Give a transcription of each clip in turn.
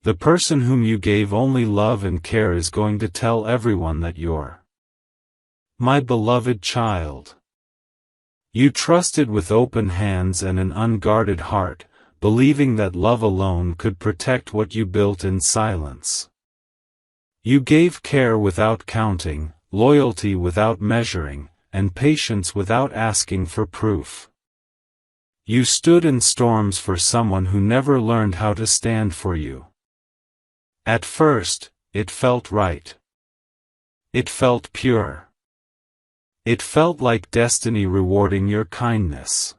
The person whom you gave only love and care is going to tell everyone that you're my beloved child. You trusted with open hands and an unguarded heart, believing that love alone could protect what you built in silence. You gave care without counting, loyalty without measuring, and patience without asking for proof. You stood in storms for someone who never learned how to stand for you. At first, it felt right. It felt pure. It felt like destiny rewarding your kindness.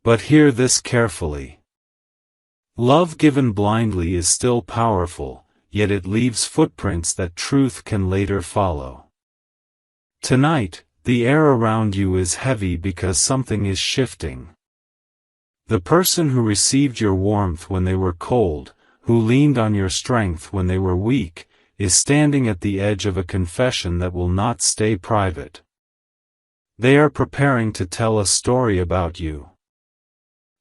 But hear this carefully. Love given blindly is still powerful, yet it leaves footprints that truth can later follow. Tonight, the air around you is heavy because something is shifting. The person who received your warmth when they were cold, who leaned on your strength when they were weak, is standing at the edge of a confession that will not stay private. They are preparing to tell a story about you.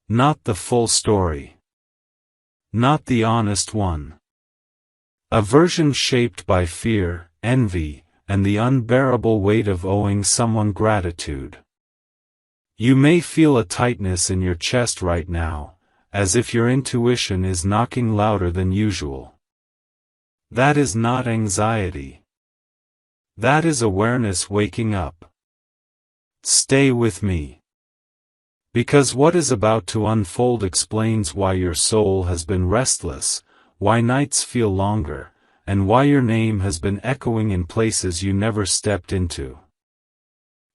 Not the full story. Not the honest one. A version shaped by fear, envy, and the unbearable weight of owing someone gratitude. You may feel a tightness in your chest right now, as if your intuition is knocking louder than usual. That is not anxiety. That is awareness waking up. Stay with me. Because what is about to unfold explains why your soul has been restless, why nights feel longer, and why your name has been echoing in places you never stepped into.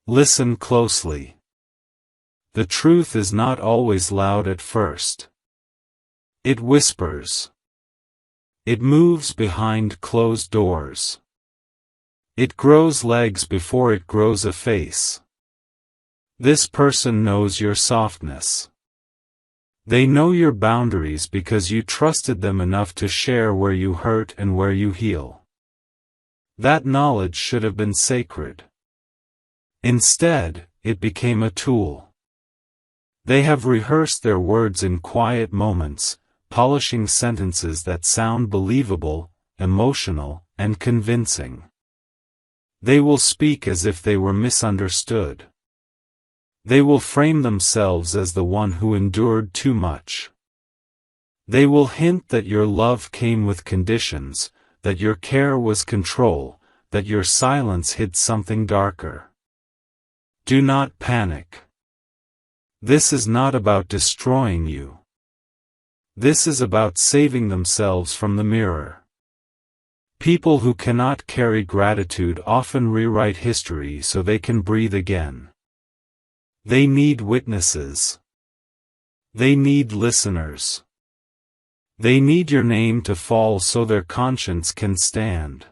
Listen closely. The truth is not always loud at first. It whispers. It moves behind closed doors. It grows legs before it grows a face. This person knows your softness. They know your boundaries because you trusted them enough to share where you hurt and where you heal. That knowledge should have been sacred. Instead, it became a tool. They have rehearsed their words in quiet moments, polishing sentences that sound believable, emotional, and convincing. They will speak as if they were misunderstood. They will frame themselves as the one who endured too much. They will hint that your love came with conditions, that your care was control, that your silence hid something darker. Do not panic. This is not about destroying you. This is about saving themselves from the mirror. People who cannot carry gratitude often rewrite history so they can breathe again. They need witnesses. They need listeners. They need your name to fall so their conscience can stand.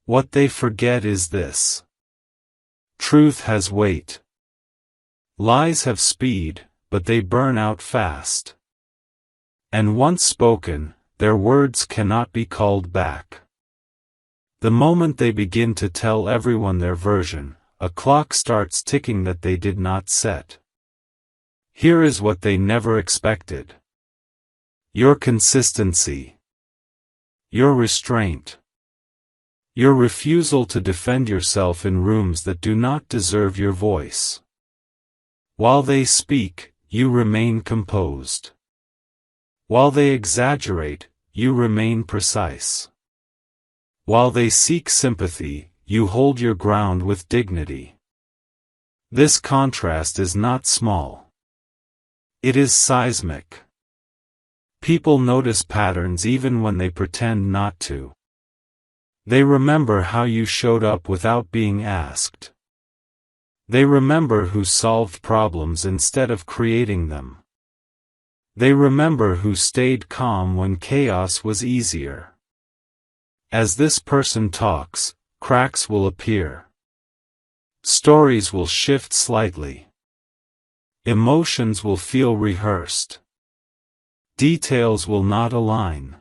What they forget is this. Truth has weight. Lies have speed, but they burn out fast. And once spoken, their words cannot be called back. The moment they begin to tell everyone their version, a clock starts ticking that they did not set. Here is what they never expected. Your consistency. Your restraint. Your refusal to defend yourself in rooms that do not deserve your voice. While they speak, you remain composed. While they exaggerate, you remain precise. While they seek sympathy, you hold your ground with dignity. This contrast is not small. It is seismic. People notice patterns even when they pretend not to. They remember how you showed up without being asked. They remember who solved problems instead of creating them. They remember who stayed calm when chaos was easier. As this person talks, cracks will appear. Stories will shift slightly. Emotions will feel rehearsed. Details will not align.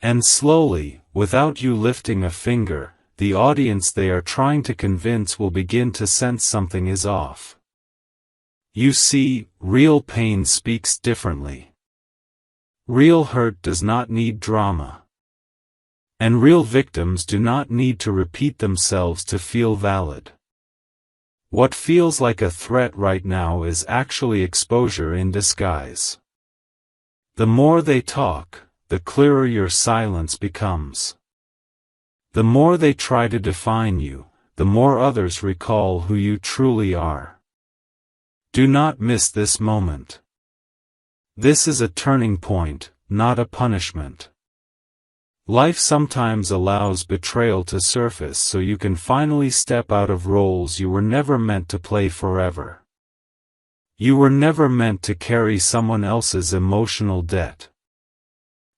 And slowly, without you lifting a finger, the audience they are trying to convince will begin to sense something is off. You see, real pain speaks differently. Real hurt does not need drama. And real victims do not need to repeat themselves to feel valid. What feels like a threat right now is actually exposure in disguise. The more they talk, the clearer your silence becomes. The more they try to define you, the more others recall who you truly are. Do not miss this moment. This is a turning point, not a punishment. Life sometimes allows betrayal to surface so you can finally step out of roles you were never meant to play forever. You were never meant to carry someone else's emotional debt.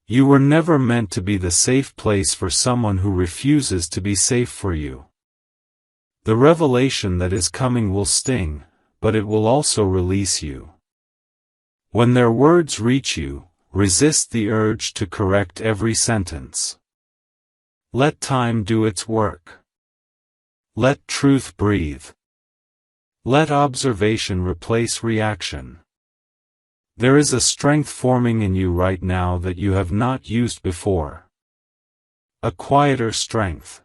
You were never meant to be the safe place for someone who refuses to be safe for you. The revelation that is coming will sting, but it will also release you. When their words reach you, resist the urge to correct every sentence. Let time do its work. Let truth breathe. Let observation replace reaction. There is a strength forming in you right now that you have not used before. A quieter strength.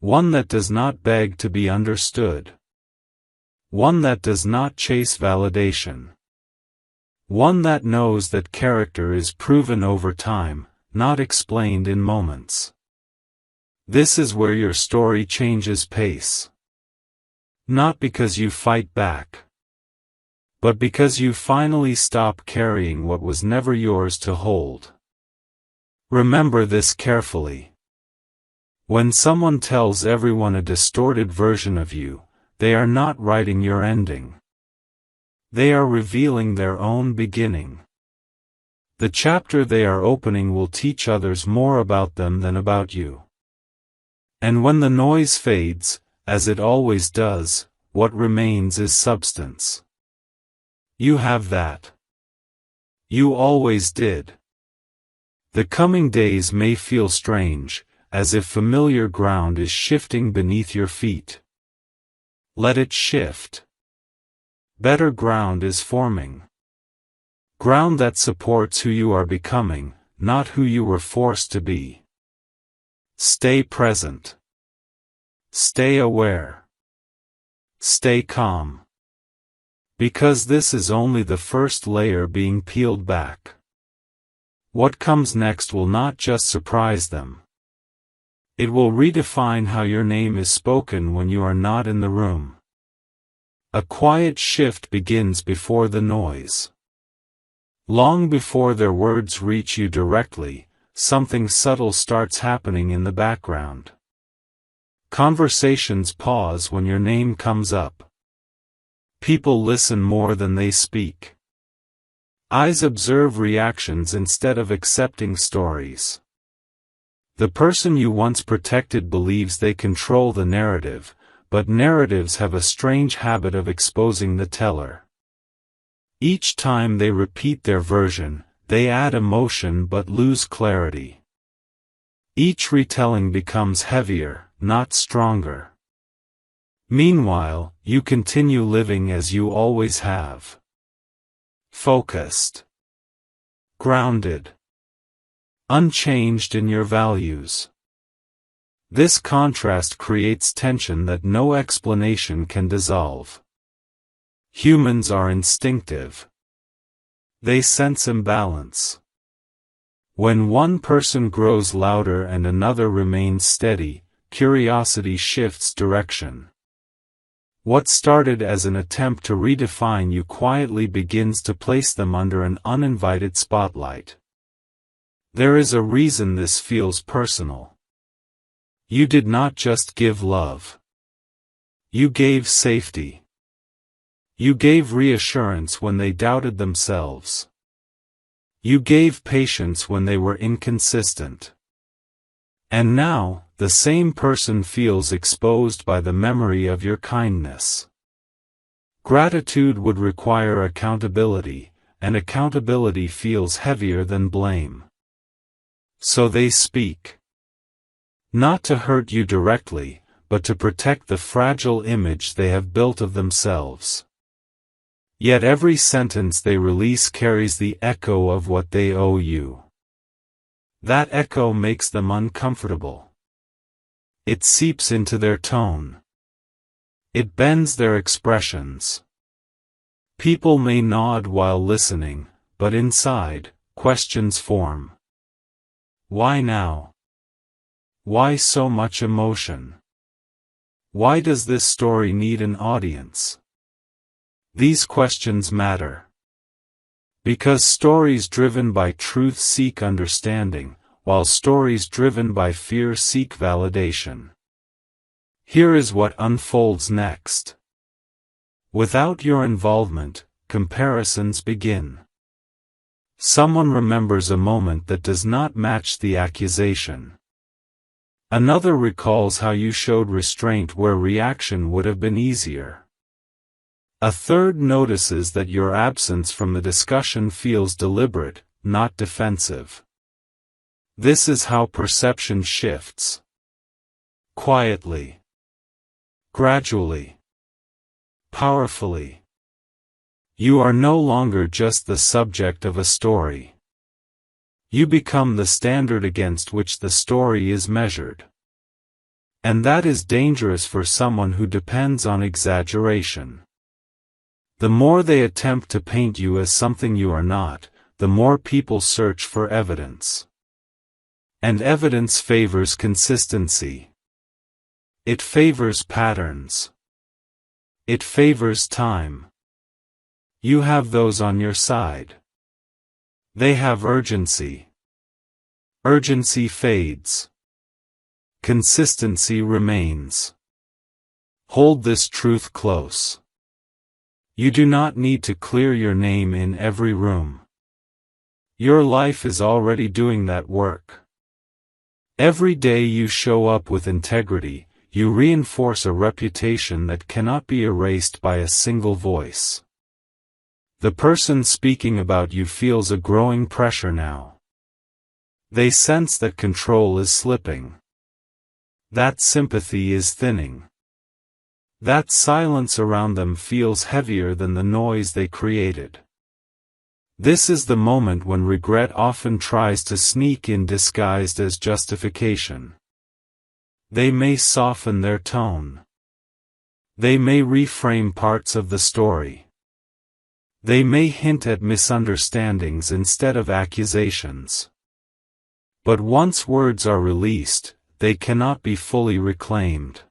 One that does not beg to be understood. One that does not chase validation. One that knows that character is proven over time, not explained in moments. This is where your story changes pace. Not because you fight back, but because you finally stop carrying what was never yours to hold. Remember this carefully. When someone tells everyone a distorted version of you, they are not writing your ending. They are revealing their own beginning. The chapter they are opening will teach others more about them than about you. And when the noise fades, as it always does, what remains is substance. You have that. You always did. The coming days may feel strange, as if familiar ground is shifting beneath your feet. Let it shift. Better ground is forming. Ground that supports who you are becoming, not who you were forced to be. Stay present. Stay aware. Stay calm. Because this is only the first layer being peeled back. What comes next will not just surprise them. It will redefine how your name is spoken when you are not in the room. A quiet shift begins before the noise. Long before their words reach you directly, something subtle starts happening in the background. Conversations pause when your name comes up. People listen more than they speak. Eyes observe reactions instead of accepting stories. The person you once protected believes they control the narrative, but narratives have a strange habit of exposing the teller. Each time they repeat their version, they add emotion but lose clarity. Each retelling becomes heavier, not stronger. Meanwhile, you continue living as you always have. Focused. Grounded. Unchanged in your values. This contrast creates tension that no explanation can dissolve. Humans are instinctive. They sense imbalance. When one person grows louder and another remains steady, curiosity shifts direction. What started as an attempt to redefine you quietly begins to place them under an uninvited spotlight. There is a reason this feels personal. You did not just give love. You gave safety. You gave reassurance when they doubted themselves. You gave patience when they were inconsistent. And now, the same person feels exposed by the memory of your kindness. Gratitude would require accountability, and accountability feels heavier than blame. So they speak. Not to hurt you directly, but to protect the fragile image they have built of themselves. Yet every sentence they release carries the echo of what they owe you. That echo makes them uncomfortable. It seeps into their tone. It bends their expressions. People may nod while listening, but inside, questions form. Why now? Why so much emotion? Why does this story need an audience? These questions matter. Because stories driven by truth seek understanding, while stories driven by fear seek validation. Here is what unfolds next. Without your involvement, comparisons begin. Someone remembers a moment that does not match the accusation. Another recalls how you showed restraint where reaction would have been easier. A third notices that your absence from the discussion feels deliberate, not defensive. This is how perception shifts. Quietly. Gradually. Powerfully. You are no longer just the subject of a story. You become the standard against which the story is measured. And that is dangerous for someone who depends on exaggeration. The more they attempt to paint you as something you are not, the more people search for evidence. And evidence favors consistency. It favors patterns. It favors time. You have those on your side. They have urgency. Urgency fades. Consistency remains. Hold this truth close. You do not need to clear your name in every room. Your life is already doing that work. Every day you show up with integrity, you reinforce a reputation that cannot be erased by a single voice. The person speaking about you feels a growing pressure now. They sense that control is slipping. That sympathy is thinning. That silence around them feels heavier than the noise they created. This is the moment when regret often tries to sneak in disguised as justification. They may soften their tone. They may reframe parts of the story. They may hint at misunderstandings instead of accusations. But once words are released, they cannot be fully reclaimed.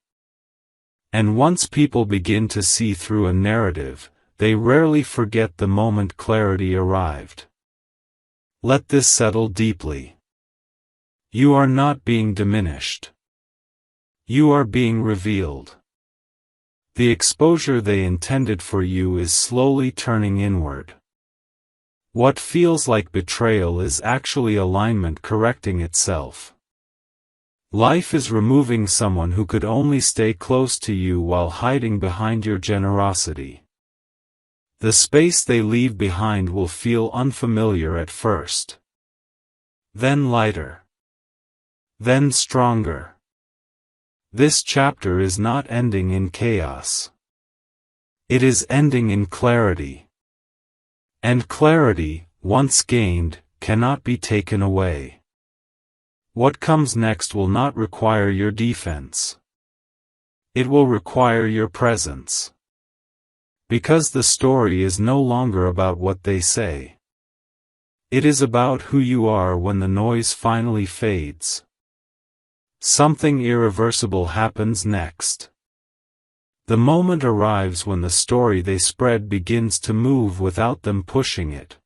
And once people begin to see through a narrative, they rarely forget the moment clarity arrived. Let this settle deeply. You are not being diminished. You are being revealed. The exposure they intended for you is slowly turning inward. What feels like betrayal is actually alignment correcting itself. Life is removing someone who could only stay close to you while hiding behind your generosity. The space they leave behind will feel unfamiliar at first. Then lighter. Then stronger. This chapter is not ending in chaos. It is ending in clarity. And clarity, once gained, cannot be taken away. What comes next will not require your defense. It will require your presence. Because the story is no longer about what they say. It is about who you are when the noise finally fades. Something irreversible happens next. The moment arrives when the story they spread begins to move without them pushing it.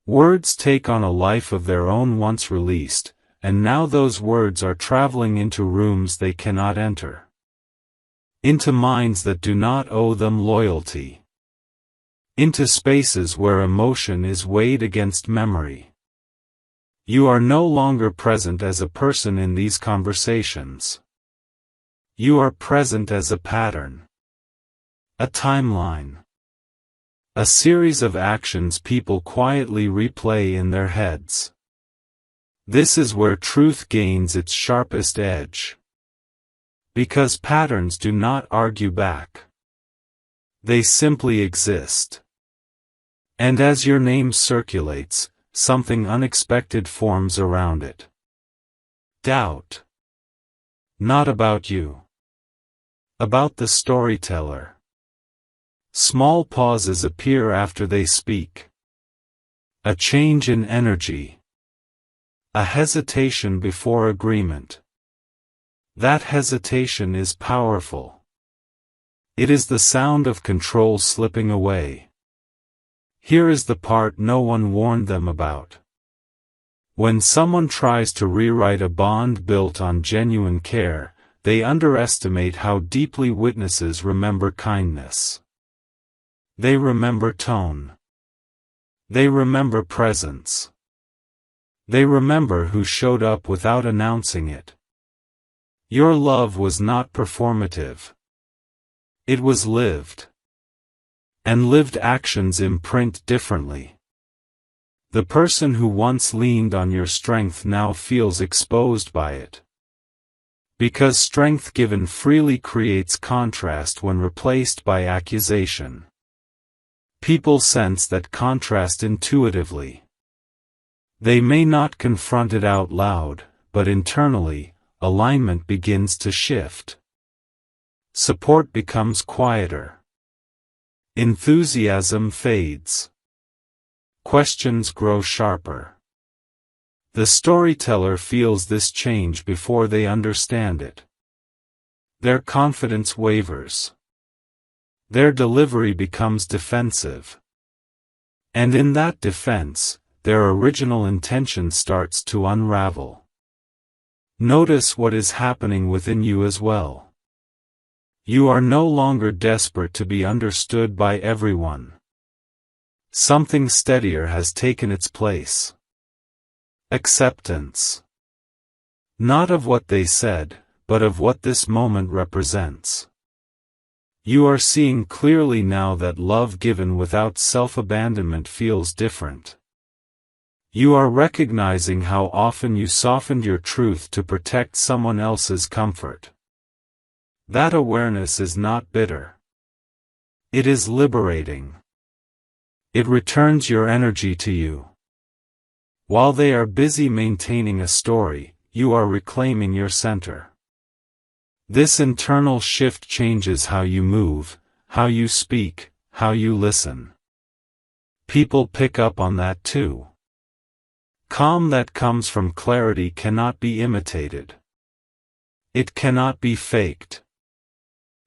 Words take on a life of their own once released, and now those words are traveling into rooms they cannot enter. Into minds that do not owe them loyalty. Into spaces where emotion is weighed against memory. You are no longer present as a person in these conversations. You are present as a pattern. A timeline. A series of actions people quietly replay in their heads. This is where truth gains its sharpest edge. Because patterns do not argue back. They simply exist. And as your name circulates, something unexpected forms around it. Doubt. Not about you. About the storyteller. Small pauses appear after they speak. A change in energy. A hesitation before agreement. That hesitation is powerful. It is the sound of control slipping away. Here is the part no one warned them about. When someone tries to rewrite a bond built on genuine care, they underestimate how deeply witnesses remember kindness. They remember tone. They remember presence. They remember who showed up without announcing it. Your love was not performative. It was lived. And lived actions imprint differently. The person who once leaned on your strength now feels exposed by it. Because strength given freely creates contrast when replaced by accusation. People sense that contrast intuitively. They may not confront it out loud, but internally, alignment begins to shift. Support becomes quieter. Enthusiasm fades. Questions grow sharper. The storyteller feels this change before they understand it. Their confidence wavers. Their delivery becomes defensive. And in that defense, their original intention starts to unravel. Notice what is happening within you as well. You are no longer desperate to be understood by everyone. Something steadier has taken its place. Acceptance. Not of what they said, but of what this moment represents. You are seeing clearly now that love given without self-abandonment feels different. You are recognizing how often you softened your truth to protect someone else's comfort. That awareness is not bitter. It is liberating. It returns your energy to you. While they are busy maintaining a story, you are reclaiming your center. This internal shift changes how you move, how you speak, how you listen. People pick up on that too. Calm that comes from clarity cannot be imitated. It cannot be faked.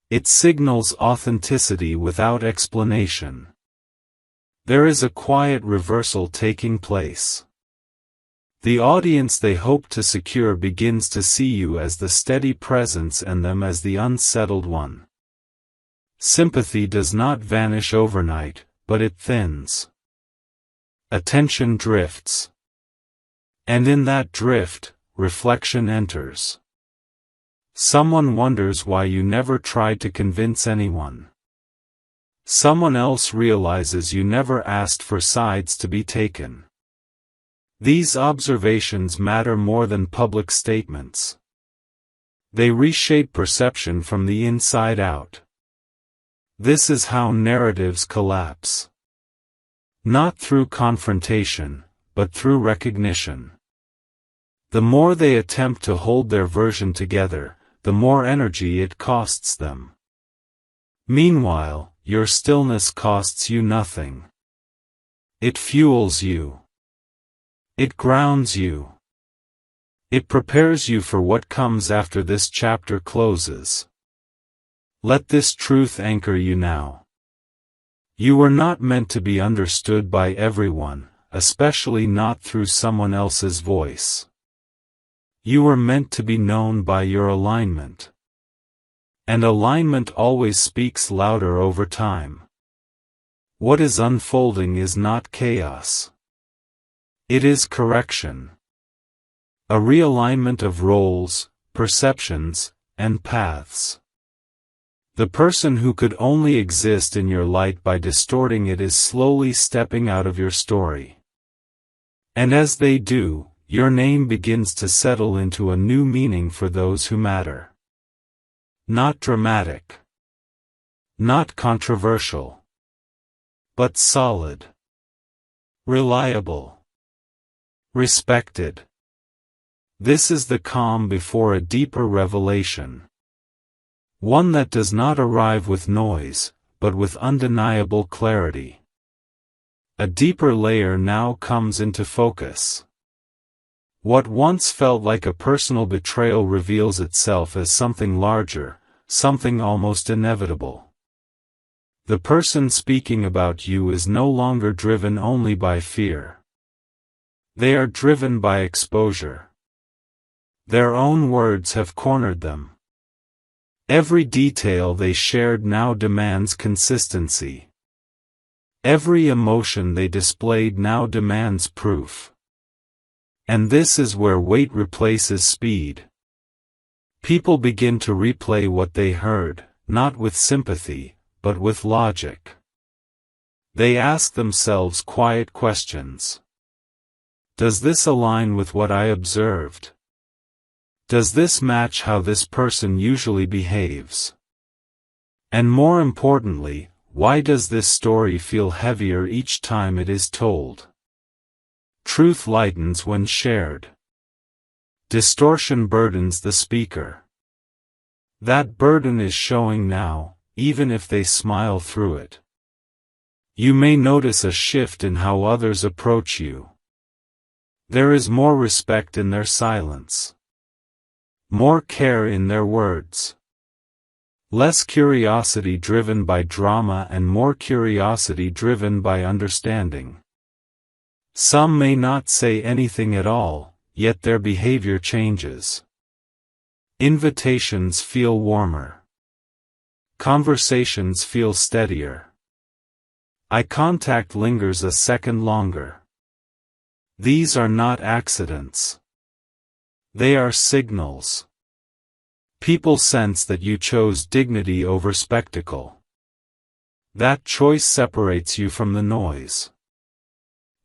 It signals authenticity without explanation. There is a quiet reversal taking place. The audience they hope to secure begins to see you as the steady presence and them as the unsettled one. Sympathy does not vanish overnight, but it thins. Attention drifts. And in that drift, reflection enters. Someone wonders why you never tried to convince anyone. Someone else realizes you never asked for sides to be taken. These observations matter more than public statements. They reshape perception from the inside out. This is how narratives collapse. Not through confrontation, but through recognition. The more they attempt to hold their version together, the more energy it costs them. Meanwhile, your stillness costs you nothing. It fuels you. It grounds you. It prepares you for what comes after this chapter closes. Let this truth anchor you now. You were not meant to be understood by everyone, especially not through someone else's voice. You were meant to be known by your alignment. And alignment always speaks louder over time. What is unfolding is not chaos. It is correction. A realignment of roles, perceptions, and paths. The person who could only exist in your light by distorting it is slowly stepping out of your story. And as they do, your name begins to settle into a new meaning for those who matter. Not dramatic. Not controversial, but solid, reliable, respected. This is the calm before a deeper revelation. One that does not arrive with noise, but with undeniable clarity. A deeper layer now comes into focus. What once felt like a personal betrayal reveals itself as something larger, something almost inevitable. The person speaking about you is no longer driven only by fear. They are driven by exposure. Their own words have cornered them. Every detail they shared now demands consistency. Every emotion they displayed now demands proof. And this is where weight replaces speed. People begin to replay what they heard, not with sympathy, but with logic. They ask themselves quiet questions. Does this align with what I observed? Does this match how this person usually behaves? And more importantly, why does this story feel heavier each time it is told? Truth lightens when shared. Distortion burdens the speaker. That burden is showing now, even if they smile through it. You may notice a shift in how others approach you. There is more respect in their silence. More care in their words. Less curiosity driven by drama and more curiosity driven by understanding. Some may not say anything at all, yet their behavior changes. Invitations feel warmer. Conversations feel steadier. Eye contact lingers a second longer. These are not accidents. They are signals. People sense that you chose dignity over spectacle. That choice separates you from the noise.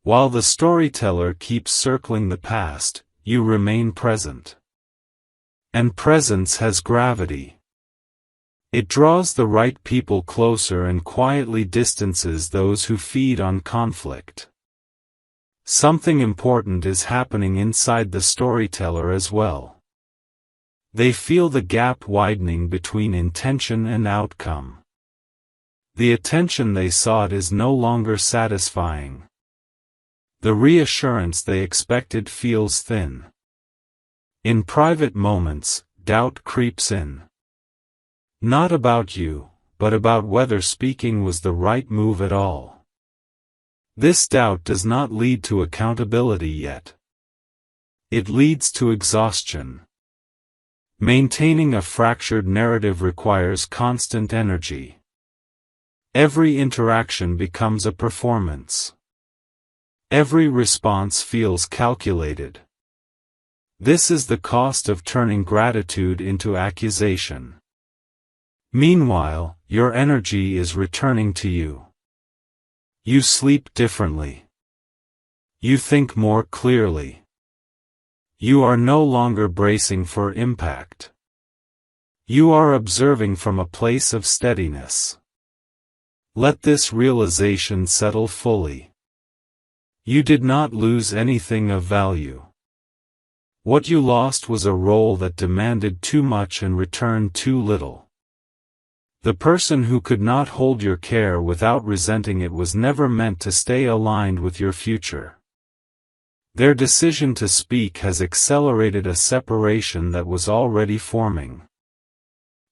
While the storyteller keeps circling the past, you remain present. And presence has gravity. It draws the right people closer and quietly distances those who feed on conflict. Something important is happening inside the storyteller as well. They feel the gap widening between intention and outcome. The attention they sought is no longer satisfying. The reassurance they expected feels thin. In private moments, doubt creeps in. Not about you, but about whether speaking was the right move at all. This doubt does not lead to accountability yet. It leads to exhaustion. Maintaining a fractured narrative requires constant energy. Every interaction becomes a performance. Every response feels calculated. This is the cost of turning gratitude into accusation. Meanwhile, your energy is returning to you. You sleep differently. You think more clearly. You are no longer bracing for impact. You are observing from a place of steadiness. Let this realization settle fully. You did not lose anything of value. What you lost was a role that demanded too much and returned too little. The person who could not hold your care without resenting it was never meant to stay aligned with your future. Their decision to speak has accelerated a separation that was already forming.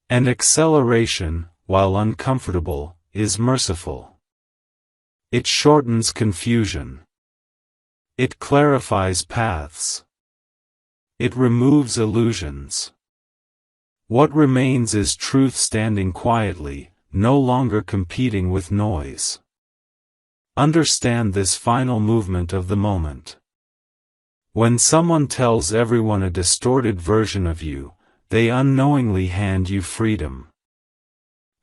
And acceleration, while uncomfortable, is merciful. It shortens confusion. It clarifies paths. It removes illusions. What remains is truth standing quietly, no longer competing with noise. Understand this final movement of the moment. When someone tells everyone a distorted version of you, they unknowingly hand you freedom.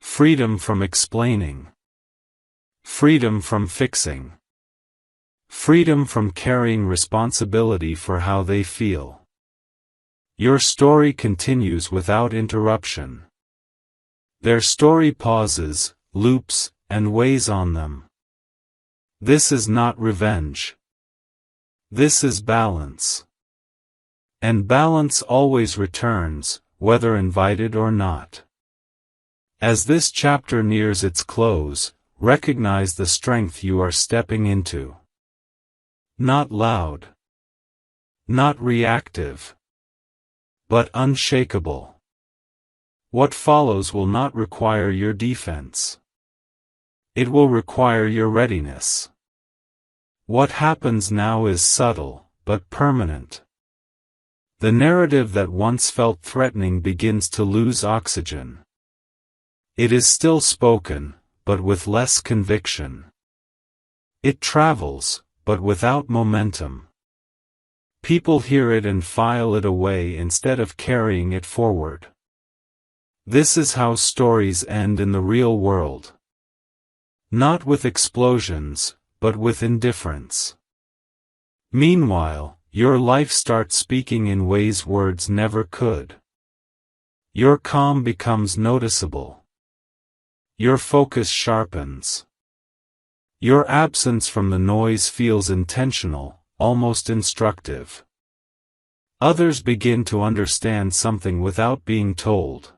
Freedom from explaining. Freedom from fixing. Freedom from carrying responsibility for how they feel. Your story continues without interruption. Their story pauses, loops, and weighs on them. This is not revenge. This is balance. And balance always returns, whether invited or not. As this chapter nears its close, recognize the strength you are stepping into. Not loud. Not reactive. But unshakable. What follows will not require your defense. It will require your readiness. What happens now is subtle, but permanent. The narrative that once felt threatening begins to lose oxygen. It is still spoken, but with less conviction. It travels, but without momentum. People hear it and file it away instead of carrying it forward. This is how stories end in the real world. Not with explosions, but with indifference. Meanwhile, your life starts speaking in ways words never could. Your calm becomes noticeable. Your focus sharpens. Your absence from the noise feels intentional, almost instructive. Others begin to understand something without being told.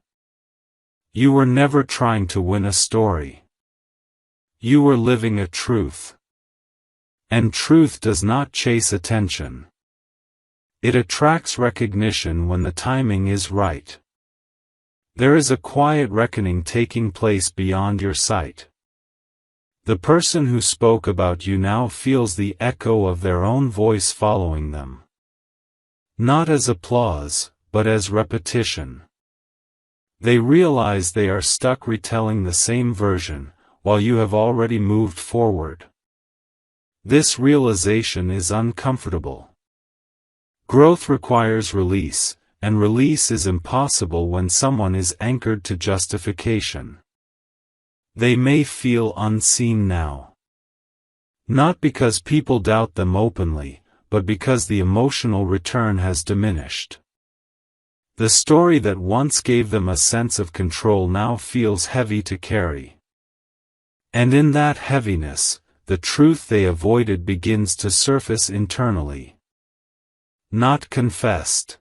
You were never trying to win a story. You were living a truth. And truth does not chase attention. It attracts recognition when the timing is right. There is a quiet reckoning taking place beyond your sight. The person who spoke about you now feels the echo of their own voice following them. Not as applause, but as repetition. They realize they are stuck retelling the same version, while you have already moved forward. This realization is uncomfortable. Growth requires release, and release is impossible when someone is anchored to justification. They may feel unseen now. Not because people doubt them openly, but because the emotional return has diminished. The story that once gave them a sense of control now feels heavy to carry. And in that heaviness, the truth they avoided begins to surface internally. Not confessed.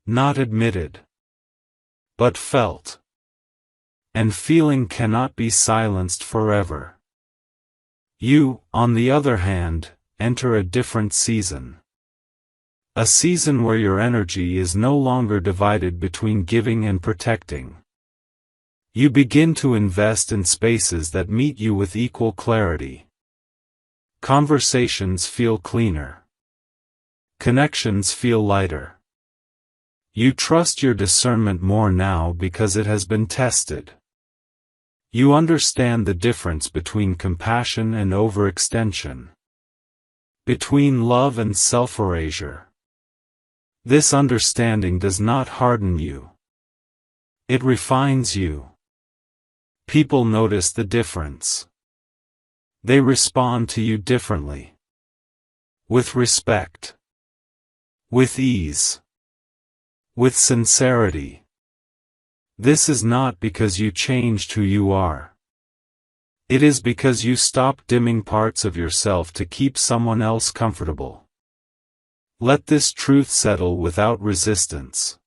Not admitted. But felt. And feeling cannot be silenced forever. You, on the other hand, enter a different season. A season where your energy is no longer divided between giving and protecting. You begin to invest in spaces that meet you with equal clarity. Conversations feel cleaner. Connections feel lighter. You trust your discernment more now because it has been tested. You understand the difference between compassion and overextension. Between love and self-erasure. This understanding does not harden you. It refines you. People notice the difference. They respond to you differently. With respect. With ease. With sincerity. This is not because you changed who you are. It is because you stopped dimming parts of yourself to keep someone else comfortable. Let this truth settle without resistance.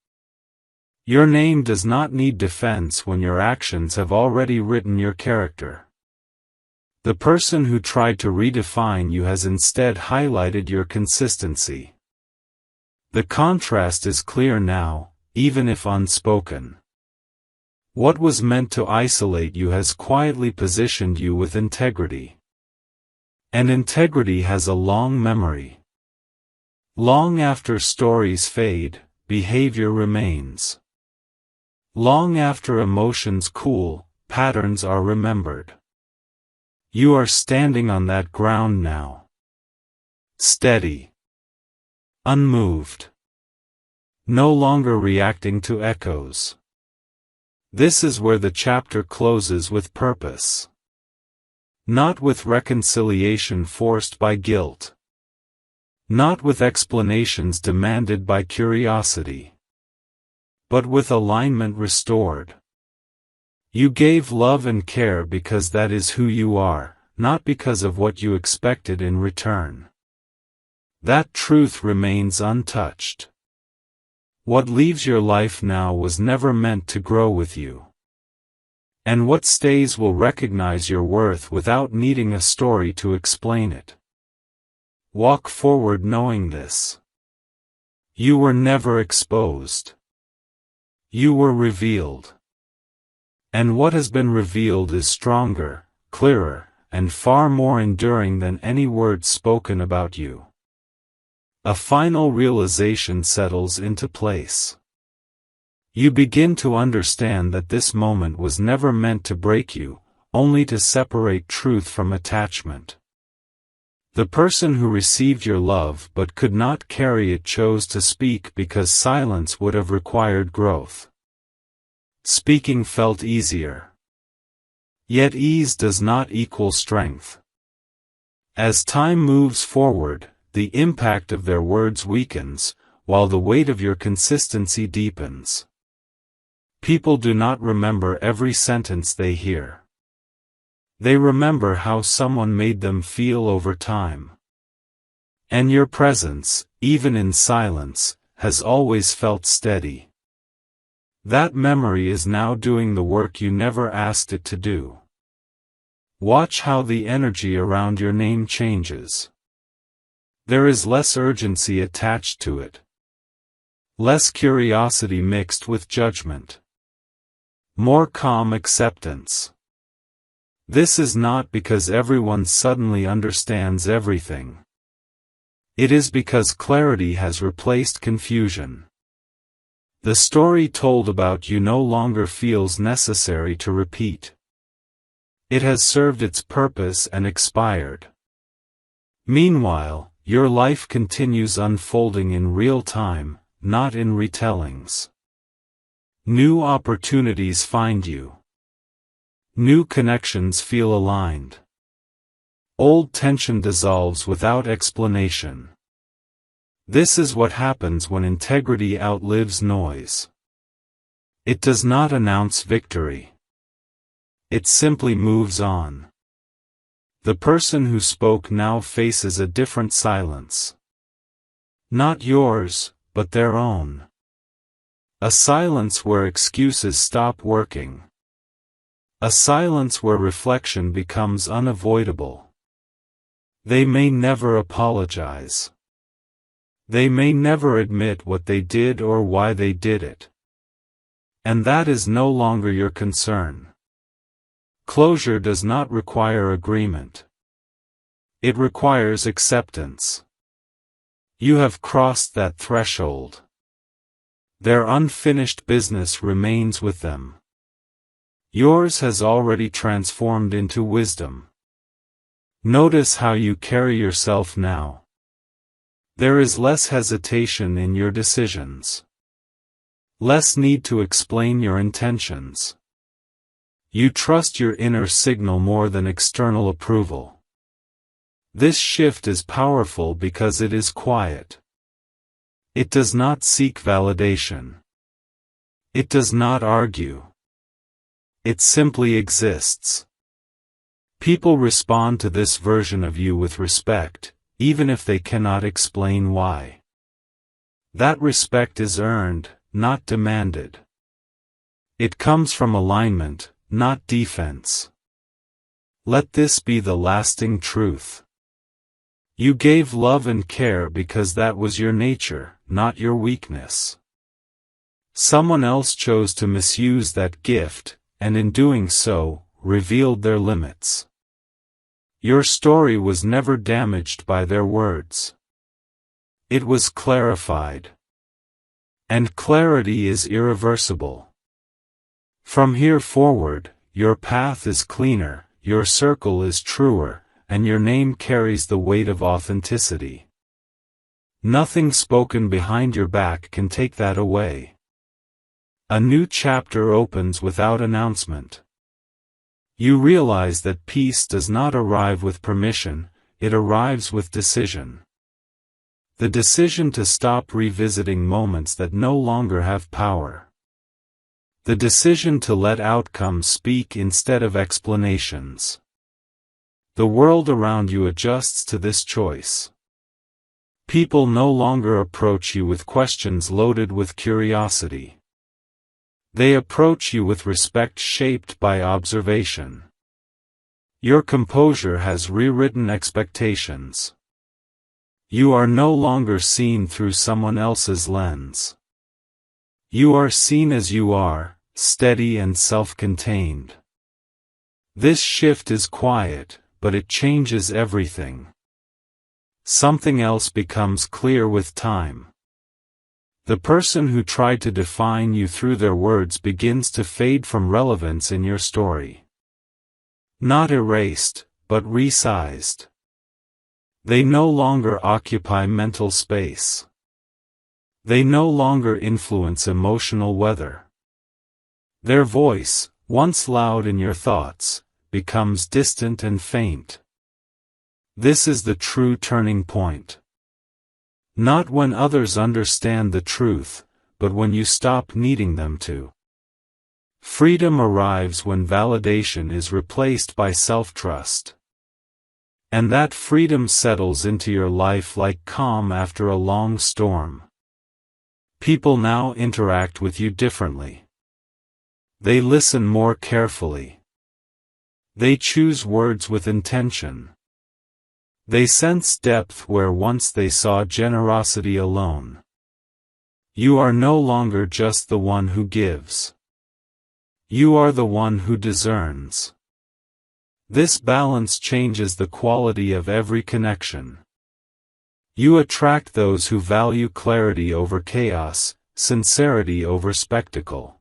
Your name does not need defense when your actions have already written your character. The person who tried to redefine you has instead highlighted your consistency. The contrast is clear now, even if unspoken. What was meant to isolate you has quietly positioned you with integrity. And integrity has a long memory. Long after stories fade, behavior remains. Long after emotions cool, patterns are remembered. You are standing on that ground now. Steady. Unmoved. No longer reacting to echoes. This is where the chapter closes with purpose. Not with reconciliation forced by guilt. Not with explanations demanded by curiosity. But with alignment restored. You gave love and care because that is who you are, not because of what you expected in return. That truth remains untouched. What leaves your life now was never meant to grow with you. And what stays will recognize your worth without needing a story to explain it. Walk forward knowing this. You were never exposed. You were revealed. And what has been revealed is stronger, clearer, and far more enduring than any words spoken about you. A final realization settles into place. You begin to understand that this moment was never meant to break you, only to separate truth from attachment. The person who received your love but could not carry it chose to speak because silence would have required growth. Speaking felt easier. Yet ease does not equal strength. As time moves forward, the impact of their words weakens, while the weight of your consistency deepens. People do not remember every sentence they hear. They remember how someone made them feel over time. And your presence, even in silence, has always felt steady. That memory is now doing the work you never asked it to do. Watch how the energy around your name changes. There is less urgency attached to it. Less curiosity mixed with judgment. More calm acceptance. This is not because everyone suddenly understands everything. It is because clarity has replaced confusion. The story told about you no longer feels necessary to repeat. It has served its purpose and expired. Meanwhile, your life continues unfolding in real time, not in retellings. New opportunities find you. New connections feel aligned. Old tension dissolves without explanation. This is what happens when integrity outlives noise. It does not announce victory. It simply moves on. The person who spoke now faces a different silence. Not yours, but their own. A silence where excuses stop working. A silence where reflection becomes unavoidable. They may never apologize. They may never admit what they did or why they did it. And that is no longer your concern. Closure does not require agreement. It requires acceptance. You have crossed that threshold. Their unfinished business remains with them. Yours has already transformed into wisdom. Notice how you carry yourself now. There is less hesitation in your decisions. Less need to explain your intentions. You trust your inner signal more than external approval. This shift is powerful because it is quiet. It does not seek validation. It does not argue. It simply exists. People respond to this version of you with respect, even if they cannot explain why. That respect is earned, not demanded. It comes from alignment, not defense. Let this be the lasting truth. You gave love and care because that was your nature, not your weakness. Someone else chose to misuse that gift, and in doing so, revealed their limits. Your story was never damaged by their words. It was clarified. And clarity is irreversible. From here forward, your path is cleaner, your circle is truer, and your name carries the weight of authenticity. Nothing spoken behind your back can take that away. A new chapter opens without announcement. You realize that peace does not arrive with permission, it arrives with decision. The decision to stop revisiting moments that no longer have power. The decision to let outcomes speak instead of explanations. The world around you adjusts to this choice. People no longer approach you with questions loaded with curiosity. They approach you with respect shaped by observation. Your composure has rewritten expectations. You are no longer seen through someone else's lens. You are seen as you are, steady and self-contained. This shift is quiet, but it changes everything. Something else becomes clear with time. The person who tried to define you through their words begins to fade from relevance in your story. Not erased, but resized. They no longer occupy mental space. They no longer influence emotional weather. Their voice, once loud in your thoughts, becomes distant and faint. This is the true turning point. Not when others understand the truth, but when you stop needing them to. Freedom arrives when validation is replaced by self-trust. And that freedom settles into your life like calm after a long storm. People now interact with you differently. They listen more carefully. They choose words with intention. They sense depth where once they saw generosity alone. You are no longer just the one who gives. You are the one who discerns. This balance changes the quality of every connection. You attract those who value clarity over chaos, sincerity over spectacle.